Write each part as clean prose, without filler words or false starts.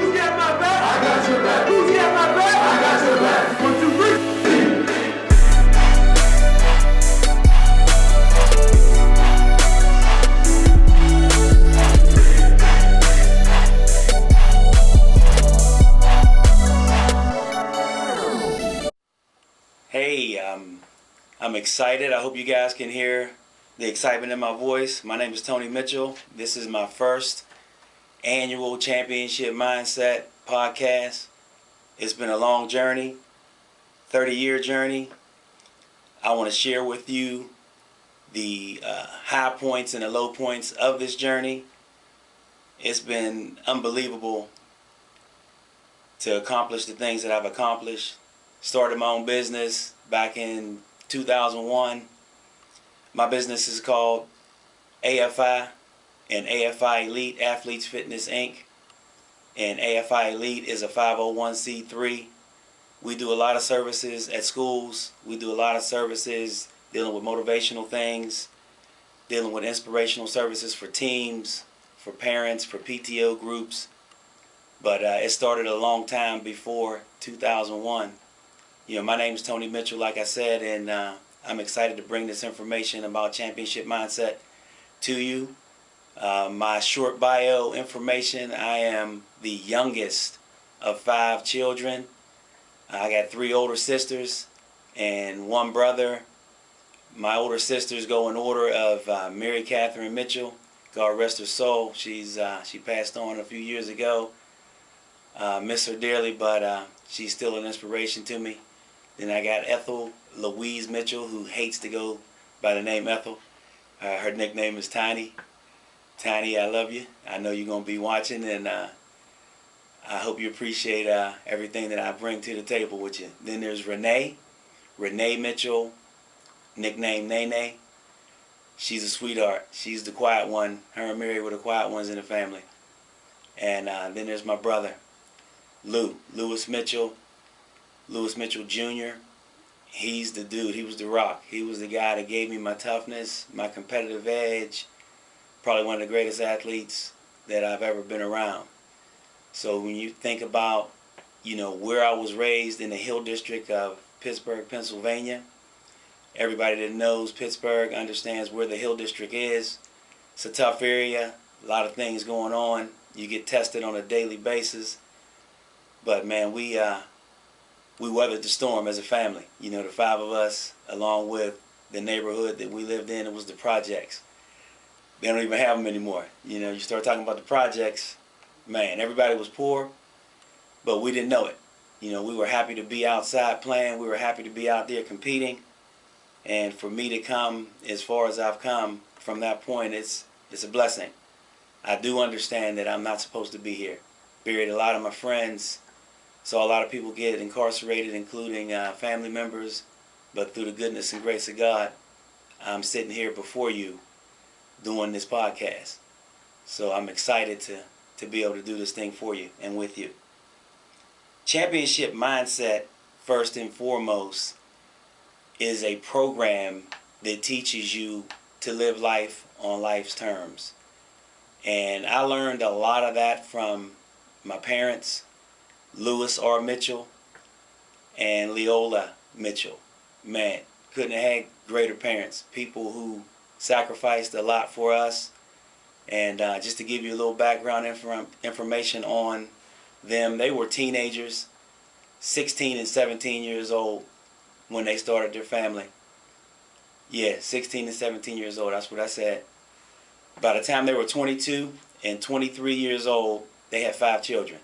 You got my back? I got your back. You got my back? I got your back. 1, 2, 3. Hey, I'm excited. I hope you guys can hear the excitement in my voice. My name is Tony Mitchell. This is my first annual Championship Mindset podcast. It's been a long journey, 30-year journey. I want to share with you the high points and the low points of this journey. It's been unbelievable to accomplish the things that I've accomplished. Started my own business back in 2001. My business is called AFI and AFI Elite Athletes Fitness Inc. And AFI Elite is a 501c3. We do a lot of services at schools. We do a lot of services dealing with motivational things, dealing with inspirational services for teams, for parents, for PTO groups. But it started a long time before 2001. You know, my name is Tony Mitchell, like I said, and I'm excited to bring this information about championship mindset to you. My short bio information: I am the youngest of 5 children. I got 3 older sisters and 1 brother. My older sisters go in order of Mary Catherine Mitchell. God rest her soul. She passed on a few years ago. Miss her dearly, but she's still an inspiration to me. Then I got Ethel Louise Mitchell, who hates to go by the name Ethel. Her nickname is Tiny. Tiny, I love you. I know you're going to be watching, and I hope you appreciate everything that I bring to the table with you. Then there's Renee Mitchell, nicknamed Nene. She's a sweetheart. She's the quiet one. Her and Mary were the quiet ones in the family. And then there's my brother, Lewis Mitchell Jr. He's the dude. He was the rock. He was the guy that gave me my toughness, my competitive edge. Probably one of the greatest athletes that I've ever been around. So when you think about, you know, where I was raised in the Hill District of Pittsburgh, Pennsylvania, everybody that knows Pittsburgh understands where the Hill District is. It's a tough area, a lot of things going on. You get tested on a daily basis. But man, we weathered the storm as a family. You know, the 5 of us, along with the neighborhood that we lived in, it was the projects. They don't even have them anymore. You know, you start talking about the projects, man, everybody was poor, but we didn't know it. You know, we were happy to be outside playing. We were happy to be out there competing. And for me to come as far as I've come from that point, it's a blessing. I do understand that I'm not supposed to be here. Buried a lot of my friends. Saw a lot of people get incarcerated, including family members. But through the goodness and grace of God, I'm sitting here before you doing this podcast. So I'm excited to be able to do this thing for you and with you. Championship Mindset, first and foremost, is a program that teaches you to live life on life's terms. And I learned a lot of that from my parents, Lewis R. Mitchell and Leola Mitchell. Man, couldn't have had greater parents, people who sacrificed a lot for us. And just to give you a little background information on them, they were teenagers, 16 and 17 years old when they started their family. Yeah, 16 and 17 years old, that's what I said. By the time they were 22 and 23 years old, they had 5 children.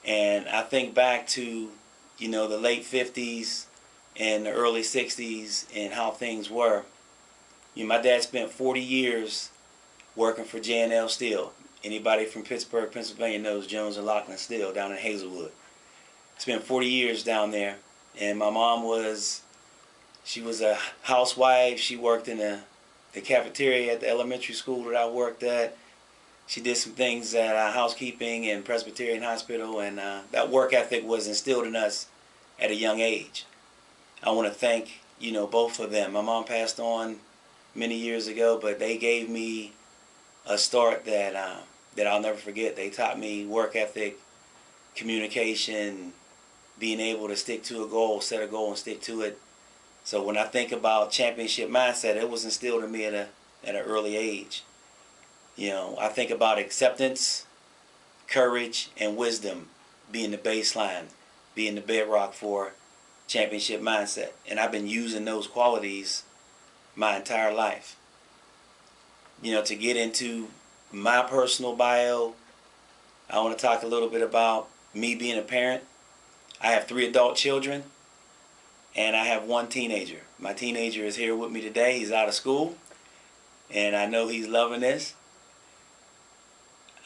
And I think back to, you know, the late 50s and the early 60s and how things were. You know, my dad spent 40 years working for J&L Steel. Anybody from Pittsburgh, Pennsylvania knows Jones and Laughlin Steel down in Hazelwood. Spent 40 years down there. And my mom she was a housewife. She worked in the cafeteria at the elementary school that I worked at. She did some things at housekeeping and Presbyterian Hospital, and that work ethic was instilled in us at a young age. I want to thank, you know, both of them. My mom passed on many years ago, but they gave me a start that that I'll never forget. They taught me work ethic, communication, being able to stick to a goal, set a goal and stick to it. So when I think about championship mindset, it was instilled in me at an early age. I think about acceptance, courage, and wisdom being the baseline, being the bedrock for championship mindset. And I've been using those qualities my entire life. To get into my personal bio, I want to talk a little bit about me being a parent. I have 3 adult children, and I have 1 teenager. My teenager is here with me today. He's out of school, and I know he's loving this.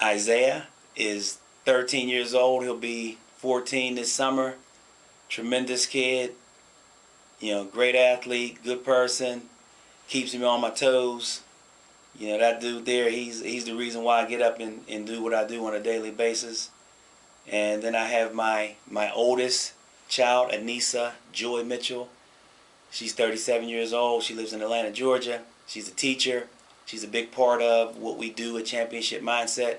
Isaiah is 13 years old. He'll be 14 this summer. Tremendous kid. Great athlete, good person, keeps me on my toes. That dude there, he's the reason why I get up and do what I do on a daily basis. And then I have my oldest child, Anissa Joy Mitchell. She's 37 years old. She lives in Atlanta, Georgia. She's a teacher. She's a big part of what we do at Championship Mindset.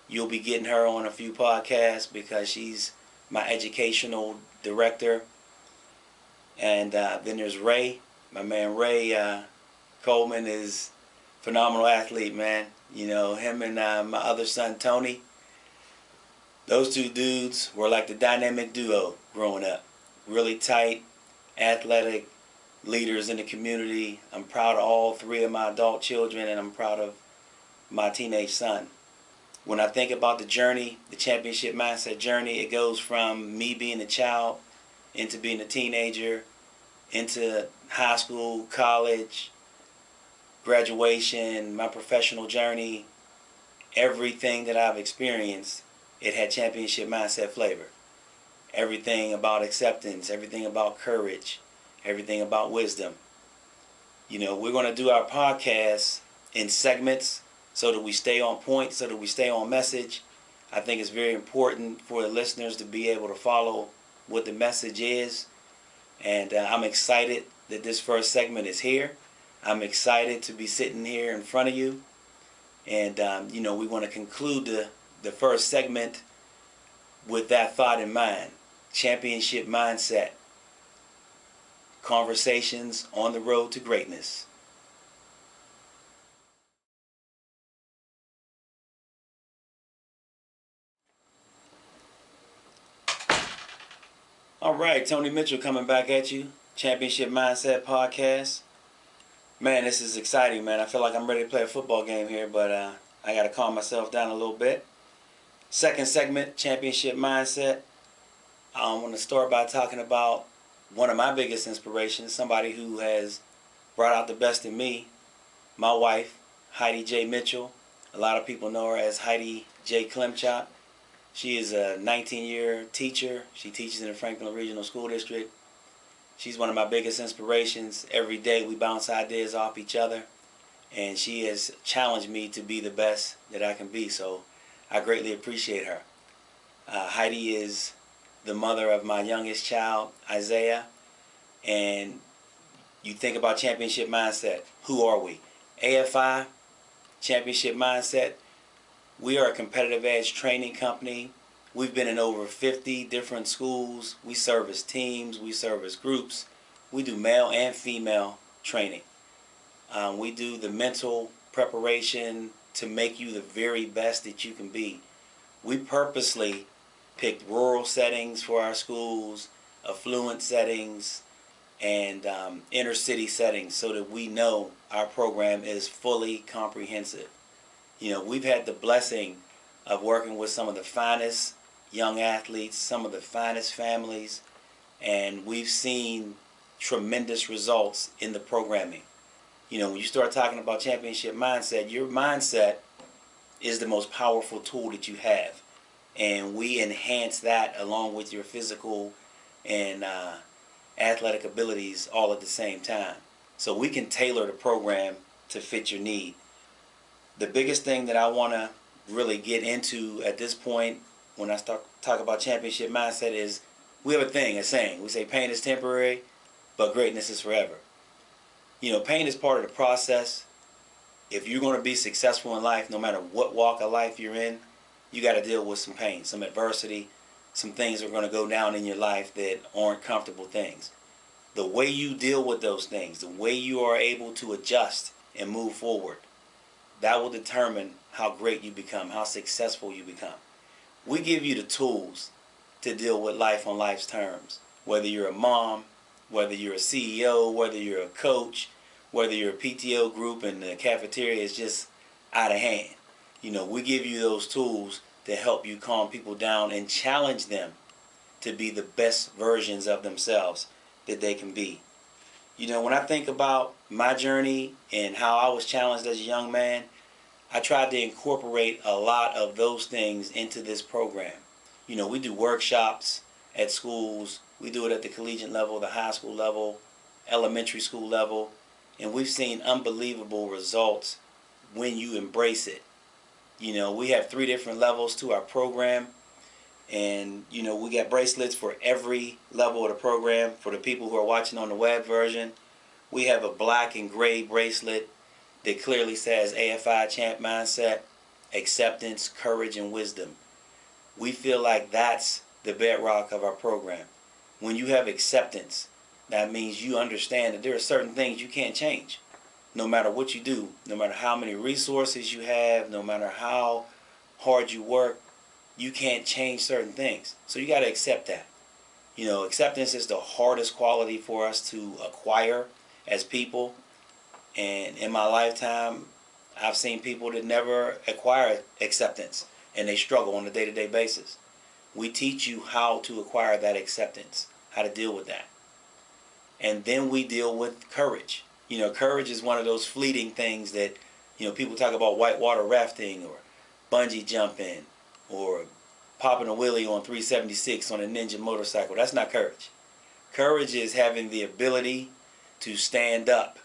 You'll be getting her on a few podcasts because she's my educational director. And then there's Ray. My man Ray Coleman is a phenomenal athlete, man. Him and my other son, Tony. Those 2 dudes were like the dynamic duo growing up. Really tight, athletic leaders in the community. I'm proud of all 3 of my adult children, and I'm proud of my teenage son. When I think about the journey, the championship mindset journey, it goes from me being a child into being a teenager, into high school, college, graduation, my professional journey. Everything that I've experienced, it had championship mindset flavor. Everything about acceptance, everything about courage, everything about wisdom. We're going to do our podcast in segments so that we stay on point, so that we stay on message. I think it's very important for the listeners to be able to follow what the message is. And I'm excited that this first segment is here. I'm excited to be sitting here in front of you. And, we want to conclude the first segment with that thought in mind. Championship mindset. Conversations on the road to greatness. All right, Tony Mitchell coming back at you. Championship Mindset Podcast. Man, this is exciting, man. I feel like I'm ready to play a football game here, but I got to calm myself down a little bit. Second segment, Championship Mindset. I want to start by talking about one of my biggest inspirations, somebody who has brought out the best in me, my wife, Heidi J. Mitchell. A lot of people know her as Heidi J. Klemchop. She is a 19-year teacher. She teaches in the Franklin Regional School District. She's one of my biggest inspirations. Every day we bounce ideas off each other, and she has challenged me to be the best that I can be, so I greatly appreciate her. Heidi is the mother of my youngest child, Isaiah, and you think about championship mindset. Who are we? AFI, Championship Mindset. We are a competitive edge training company. We've been in over 50 different schools. We service teams. We service groups. We do male and female training. We do the mental preparation to make you the very best that you can be. We purposely picked rural settings for our schools, affluent settings, and inner city settings so that we know our program is fully comprehensive. We've had the blessing of working with some of the finest young athletes, some of the finest families, and we've seen tremendous results in the programming. When you start talking about championship mindset, your mindset is the most powerful tool that you have. And we enhance that along with your physical and athletic abilities all at the same time. So we can tailor the program to fit your need. The biggest thing that I want to really get into at this point when I start talk about championship mindset is we have a saying. We say pain is temporary, but greatness is forever. Pain is part of the process. if you're going to be successful in life, no matter what walk of life you're in, you got to deal with some pain, some adversity, some things are going to go down in your life that aren't comfortable things. The way you deal with those things, the way you are able to adjust and move forward, that will determine how great you become, how successful you become. We give you the tools to deal with life on life's terms. Whether you're a mom, whether you're a CEO, whether you're a coach, whether you're a PTO group and the cafeteria is just out of hand. We give you those tools to help you calm people down and challenge them to be the best versions of themselves that they can be. When I think about my journey and how I was challenged as a young man, I tried to incorporate a lot of those things into this program. We do workshops at schools. We do it at the collegiate level, the high school level, elementary school level, and we've seen unbelievable results when you embrace it. We have 3 different levels to our program, and we got bracelets for every level of the program. For the people who are watching on the web version, we have a black and gray bracelet that clearly says AFI Champ Mindset, Acceptance, Courage, and Wisdom. We feel like that's the bedrock of our program. When you have acceptance, that means you understand that there are certain things you can't change. No matter what you do, no matter how many resources you have, no matter how hard you work, you can't change certain things. So you got to accept that. Acceptance is the hardest quality for us to acquire as people. And in my lifetime, I've seen people that never acquire acceptance, and they struggle on a day-to-day basis. We teach you how to acquire that acceptance, how to deal with that. And then we deal with courage. Courage is one of those fleeting things that, people talk about whitewater rafting or bungee jumping or popping a wheelie on 376 on a Ninja motorcycle. That's not courage. Courage is having the ability to stand up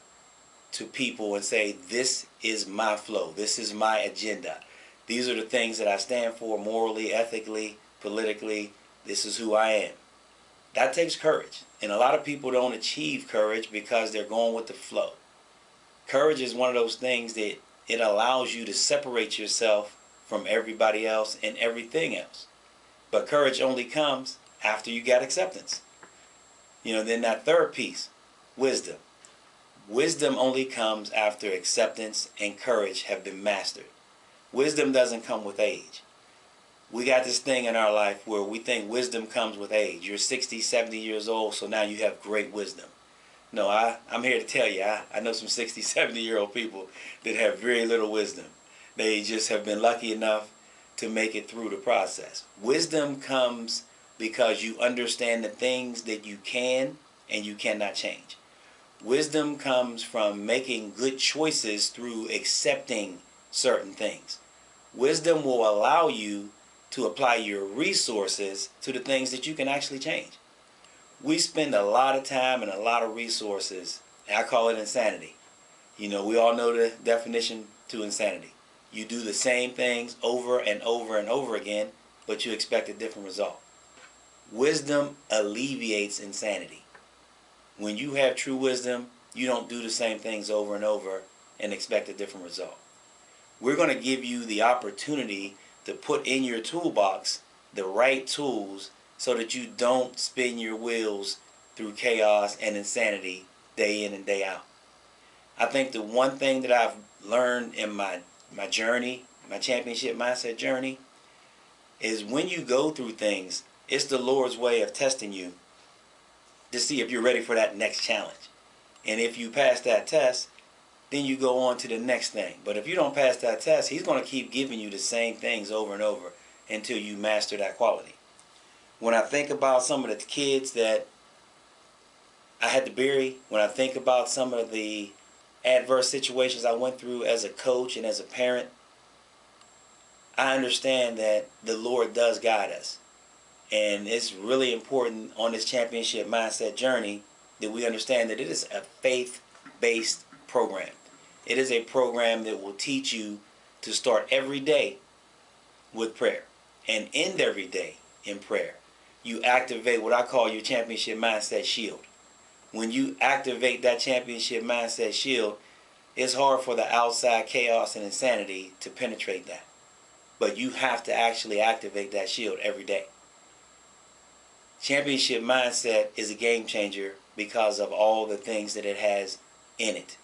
to people and say, this is my flow. This is my agenda. These are the things that I stand for morally, ethically, politically. This is who I am. That takes courage. And a lot of people don't achieve courage because they're going with the flow. Courage is one of those things that it allows you to separate yourself from everybody else and everything else. But courage only comes after you got acceptance. Then that third piece, wisdom. Wisdom only comes after acceptance and courage have been mastered. Wisdom doesn't come with age. We got this thing in our life where we think wisdom comes with age. You're 60, 70 years old, so now you have great wisdom. No, I'm here to tell you, I know some 60, 70-year-old people that have very little wisdom. They just have been lucky enough to make it through the process. Wisdom comes because you understand the things that you can and you cannot change. Wisdom comes from making good choices through accepting certain things. Wisdom will allow you to apply your resources to the things that you can actually change. We spend a lot of time and a lot of resources, and I call it insanity. We all know the definition to insanity. You do the same things over and over and over again, but you expect a different result. Wisdom alleviates insanity. When you have true wisdom, you don't do the same things over and over and expect a different result. We're going to give you the opportunity to put in your toolbox the right tools so that you don't spin your wheels through chaos and insanity day in and day out. I think the one thing that I've learned in my journey, my championship mindset journey, is when you go through things, it's the Lord's way of testing you to see if you're ready for that next challenge. And if you pass that test, then you go on to the next thing. But if you don't pass that test, he's going to keep giving you the same things over and over until you master that quality. When I think about some of the kids that I had to bury, when I think about some of the adverse situations I went through as a coach and as a parent, I understand that the Lord does guide us. And it's really important on this championship mindset journey that we understand that it is a faith-based program. It is a program that will teach you to start every day with prayer and end every day in prayer. You activate what I call your championship mindset shield. When you activate that championship mindset shield, It's hard for the outside chaos and insanity to penetrate that. But you have to actually activate that shield every day. Championship mindset is a game changer because of all the things that it has in it.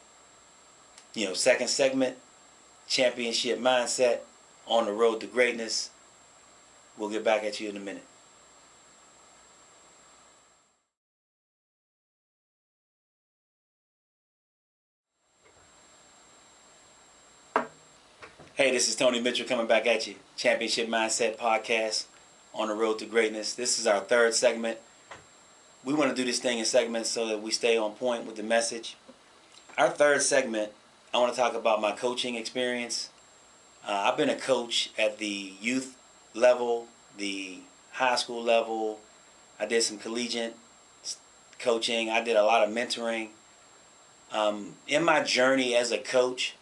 Second segment, championship mindset, on the road to greatness. We'll get back at you in a minute. Hey, this is Tony Mitchell coming back at you. Championship Mindset Podcast, on the road to greatness. This is our third segment. We want to do this thing in segments so that we stay on point with the message. Our third segment, I want to talk about my coaching experience. I've been a coach at the youth level, the high school level. I did some collegiate coaching. I did a lot of mentoring. In my journey as a coach,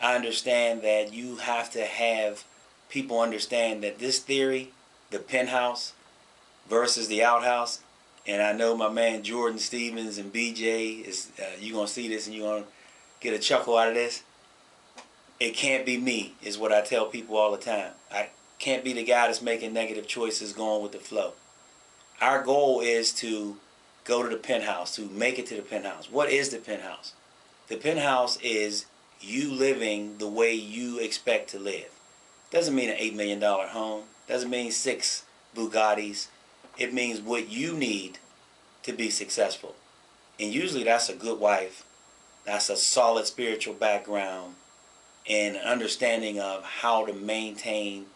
I understand that you have to have people understand that this theory, the penthouse versus the outhouse, and I know my man Jordan Stevens and BJ, you're going to see this and you're going to get a chuckle out of this. It can't be me, is what I tell people all the time. I can't be the guy that's making negative choices going with the flow. Our goal is to go to the penthouse, to make it to the penthouse. What is the penthouse? The penthouse is you living the way you expect to live. Doesn't mean an $8 million home. Doesn't mean 6 Bugattis. It means what you need to be successful. And usually that's a good wife. That's a solid spiritual background and understanding of how to maintain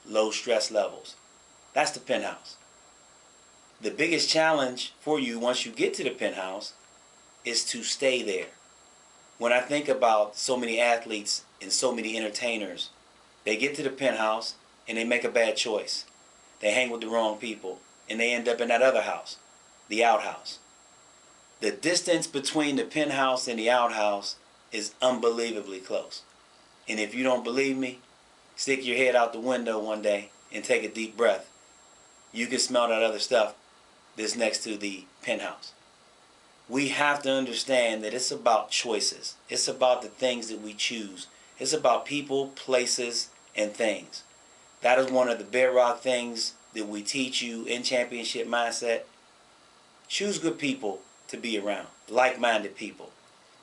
low stress levels. That's the penthouse. The biggest challenge for you once you get to the penthouse is to stay there. When I think about so many athletes and so many entertainers, they get to the penthouse and they make a bad choice. They hang with the wrong people and they end up in that other house, the outhouse. The distance between the penthouse and the outhouse is unbelievably close. And if you don't believe me, stick your head out the window one day and take a deep breath. You can smell that other stuff that's next to the penthouse. We have to understand that it's about choices. It's about the things that we choose. It's about people, places, and things. That is one of the bedrock things that we teach you in Championship Mindset. Choose good people to be around, like-minded people.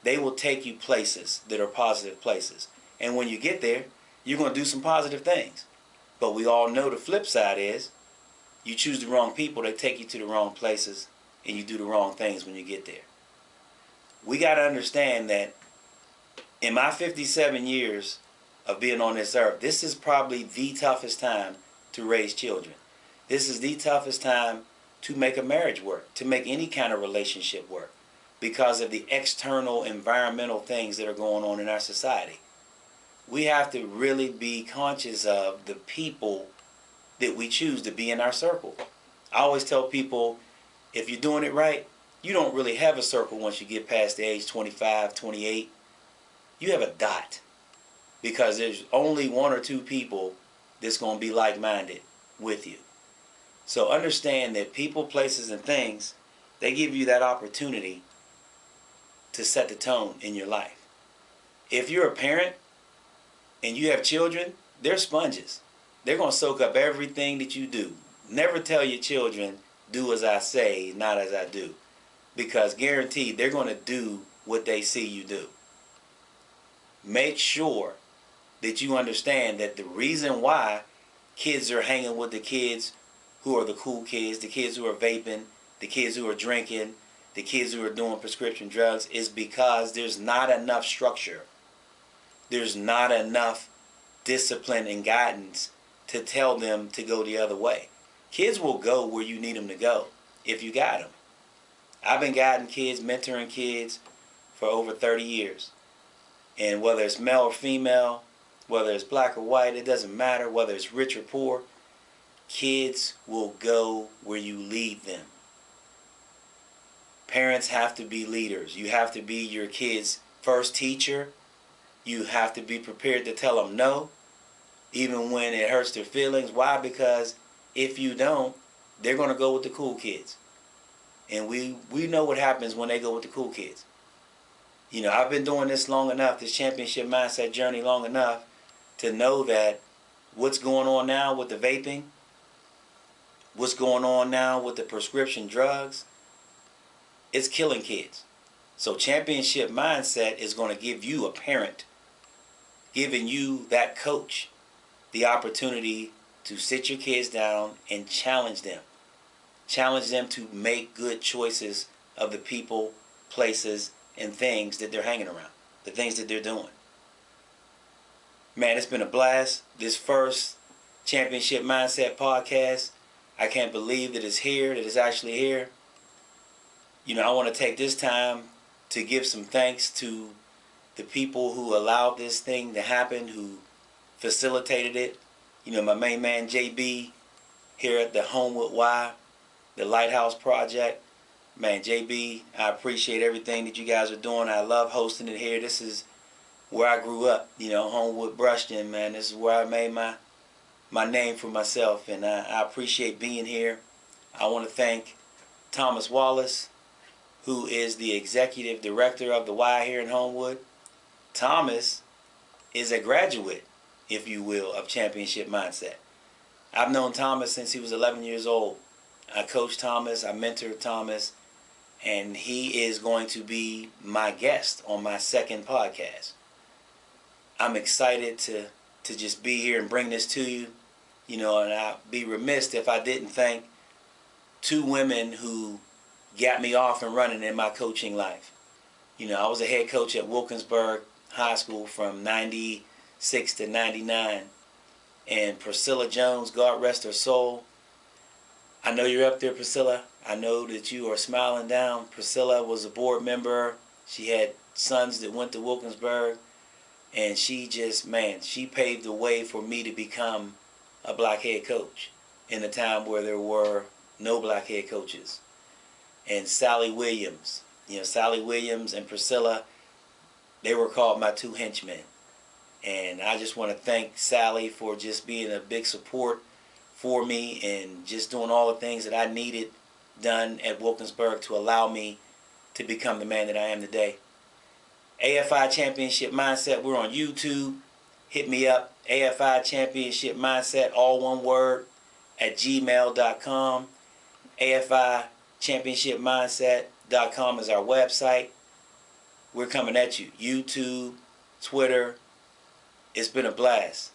They will take you places that are positive places. And when you get there, you're going to do some positive things. But we all know the flip side is you choose the wrong people, they take you to the wrong places, and you do the wrong things when you get there. We got to understand that in my 57 years of being on this earth, this is probably the toughest time to raise children. This is the toughest time to make a marriage work, to make any kind of relationship work, because of the external environmental things that are going on in our society. We have to really be conscious of the people that we choose to be in our circle. I always tell people, if you're doing it right, you don't really have a circle once you get past the age 25, 28. You have a dot, because there's only 1 or 2 people that's going to be like-minded with you. So understand that people, places, and things, they give you that opportunity to set the tone in your life. If you're a parent and you have children, they're sponges. They're going to soak up everything that you do. Never tell your children, do as I say, not as I do. Because guaranteed, they're going to do what they see you do. Make sure that you understand that the reason why kids are hanging with the kids who are the cool kids, the kids who are vaping, the kids who are drinking, the kids who are doing prescription drugs, is because there's not enough structure. There's not enough discipline and guidance to tell them to go the other way. Kids will go where you need them to go if you guide them. I've been guiding kids, mentoring kids for over 30 years. And whether it's male or female, whether it's black or white, it doesn't matter. Whether it's rich or poor, kids will go where you lead them. Parents have to be leaders. You have to be your kids' first teacher. You have to be prepared to tell them no, even when it hurts their feelings. Why? Because if you don't, they're going to go with the cool kids. And we know what happens when they go with the cool kids. You know, I've been doing this long enough, this championship mindset journey long enough to know that what's going on now with the vaping, what's going on now with the prescription drugs, it's killing kids. So championship mindset is going to give you a parent, giving you, that coach, the opportunity to sit your kids down and challenge them. Challenge them to make good choices of the people, places, and things that they're hanging around, the things that they're doing. Man, it's been a blast. This first Championship Mindset podcast, I can't believe that it's here, that it's actually here. You know, I want to take this time to give some thanks to the people who allowed this thing to happen, who facilitated it. You know, my main man, JB, here at the Homewood Y, the Lighthouse Project. Man, JB, I appreciate everything that you guys are doing. I love hosting it here. This is where I grew up, you know, Homewood, Brushton, man. This is where I made my name for myself, and I appreciate being here. I want to thank Thomas Wallace, who is the executive director of the Y here in Homewood. Thomas is a graduate, if you will, of Championship Mindset. I've known Thomas since he was 11 years old. I coached Thomas, I mentored Thomas, and he is going to be my guest on my second podcast. I'm excited to just be here and bring this to you, you know, and I'd be remiss if I didn't thank two women who got me off and running in my coaching life. You know, I was a head coach at Wilkinsburg High School from 96 to 99. And Priscilla Jones, God rest her soul. I know you're up there, Priscilla. I know that you are smiling down. Priscilla was a board member. She had sons that went to Wilkinsburg. And she just, man, she paved the way for me to become a black head coach in a time where there were no black head coaches. And Sally Williams, you know, Sally Williams and Priscilla, they were called my two henchmen. And I just want to thank Sally for just being a big support for me and just doing all the things that I needed done at Wilkinsburg to allow me to become the man that I am today. AFI Championship Mindset, we're on YouTube. Hit me up, AFI Championship Mindset, all one word, at gmail.com. AFI Championship Mindset.com is our website. We're coming at you. YouTube, Twitter. It's been a blast.